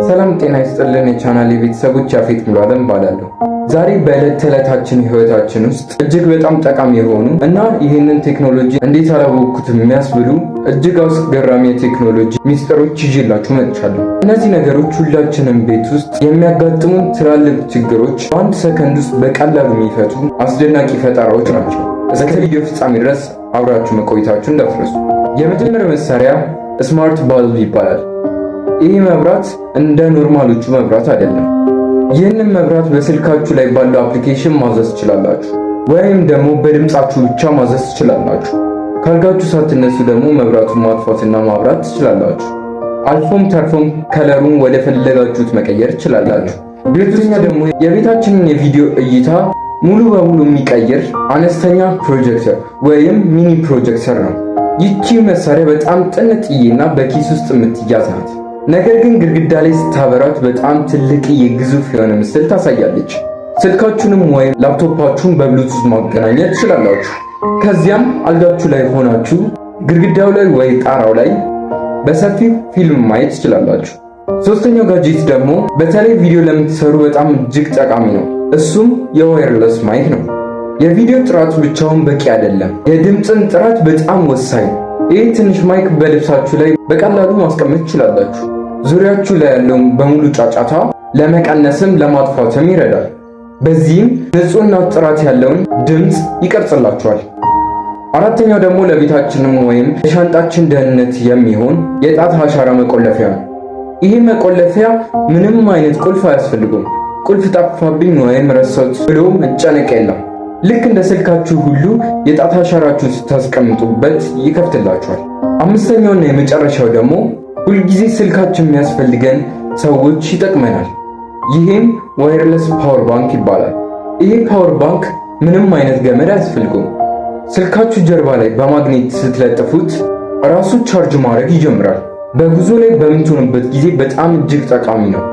ሰላም ጤና ይስጥልን የቻናሌ ቤተሰቦች፣ ያፌት ሙሉ ዓለም እባላለሁ። ዛሬ በዕለት ተዕለታችን ህይወታችን ውስጥ እጅግ በጣም ጠቃሚ የሆኑ እና ይህንን ቴክኖሎጂ እንዴት አላወቅኩት የሚያስብሉ እጅግ አስገራሚ የቴክኖሎጂ ሚስጥሮች ይዤላችሁ መጥቻለሁ። እነዚህ ነገሮች ሁላችንም ቤት ውስጥ የሚያጋጥሙን ትላልቅ ችግሮች በአንድ ሰከንድ ውስጥ በቀላሉ የሚፈቱ አስደናቂ ፈጠራዎች ናቸው። እስከ ቪዲዮ ፍጻሜ ድረስ አብራችሁ መቆየታችሁ እንዳትረሱ። የመጀመሪያው መሳሪያ ስማርት ባልብ ይባላል። ይህ መብራት እንደ ኖርማሎቹ መብራት አይደለም። ይህንን መብራት በስልካችሁ ላይ ባለው አፕሊኬሽን ማዘዝ ትችላላችሁ፣ ወይም ደግሞ በድምጻችሁ ብቻ ማዘዝ ትችላላችሁ። ካልጋችሁ ሳትነሱ ደግሞ መብራቱን ማጥፋትና ማብራት ትችላላችሁ። አልፎም ተርፎም ከለሩን ወደ ፈለጋችሁት መቀየር ትችላላችሁ። ሁለተኛ ደግሞ የቤታችንን የቪዲዮ እይታ ሙሉ በሙሉ የሚቀይር አነስተኛ ፕሮጀክተር ወይም ሚኒ ፕሮጀክተር ነው። ይቺ መሳሪያ በጣም ጥንጥዬና በኪስ ውስጥ የምትያዝ ናት። ነገር ግን ግድግዳ ላይ ስታበራት በጣም ትልቅ የግዙፍ የሆነ ምስል ታሳያለች። ስልካችሁንም ወይም ላፕቶፓችሁን በብሉቱዝ ማገናኘት ትችላላችሁ። ከዚያም አልጋችሁ ላይ ሆናችሁ ግድግዳው ላይ ወይ ጣራው ላይ በሰፊው ፊልም ማየት ትችላላችሁ። ሶስተኛው ጋጀት ደግሞ በተለይ ቪዲዮ ለምትሰሩ በጣም እጅግ ጠቃሚ ነው። እሱም የዋየርለስ ማይክ ነው። የቪዲዮ ጥራቱ ብቻውን በቂ አይደለም፣ የድምፅን ጥራት በጣም ወሳኝ ነው። ይህ ትንሽ ማይክ በልብሳችሁ ላይ በቀላሉ ማስቀመጥ ትችላላችሁ። ዙሪያችሁ ላይ ያለውን በሙሉ ጫጫታ ለመቀነስም ለማጥፋትም ይረዳል። በዚህም ንጹህና ጥራት ያለውን ድምፅ ይቀርጽላችኋል። አራተኛው ደግሞ ለቤታችንም ወይም ለሻንጣችን ደህንነት የሚሆን የጣት አሻራ መቆለፊያ ነው። ይህ መቆለፊያ ምንም አይነት ቁልፍ አያስፈልገውም። ቁልፍ ጠፋብኝ ወይም ረሳሁት ብሎ መጨነቅ የለም። ልክ እንደ ስልካችሁ ሁሉ የጣት አሻራችሁን ስታስቀምጡበት ይከፍትላችኋል። አምስተኛውና የመጨረሻው ደግሞ ሁልጊዜ ስልካችን የሚያስፈልገን ሰዎች ይጠቅመናል። ይሄም ዋየርለስ ፓወር ባንክ ይባላል። ይሄ ፓወር ባንክ ምንም አይነት ገመድ አያስፈልገውም። ስልካችሁ ጀርባ ላይ በማግኔት ስትለጥፉት ራሱ ቻርጅ ማድረግ ይጀምራል። በጉዞ ላይ በምትሆኑበት ጊዜ በጣም እጅግ ጠቃሚ ነው።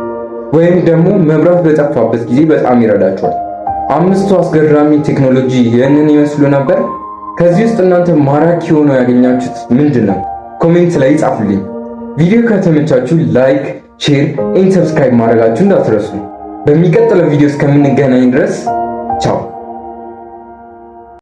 ወይም ደግሞ መብራት በጠፋበት ጊዜ በጣም ይረዳችኋል። አምስቱ አስገራሚ ቴክኖሎጂ ይህንን ይመስሉ ነበር። ከዚህ ውስጥ እናንተ ማራኪ ሆኖ ያገኛችሁት ምንድነው? ኮሜንት ላይ ጻፉልኝ። ቪዲዮ ከተመቻችሁ ላይክ፣ ሼር፣ ሰብስክራይብ ማድረጋችሁ እንዳትረሱ። በሚቀጥለው ቪዲዮ እስከምንገናኝ ድረስ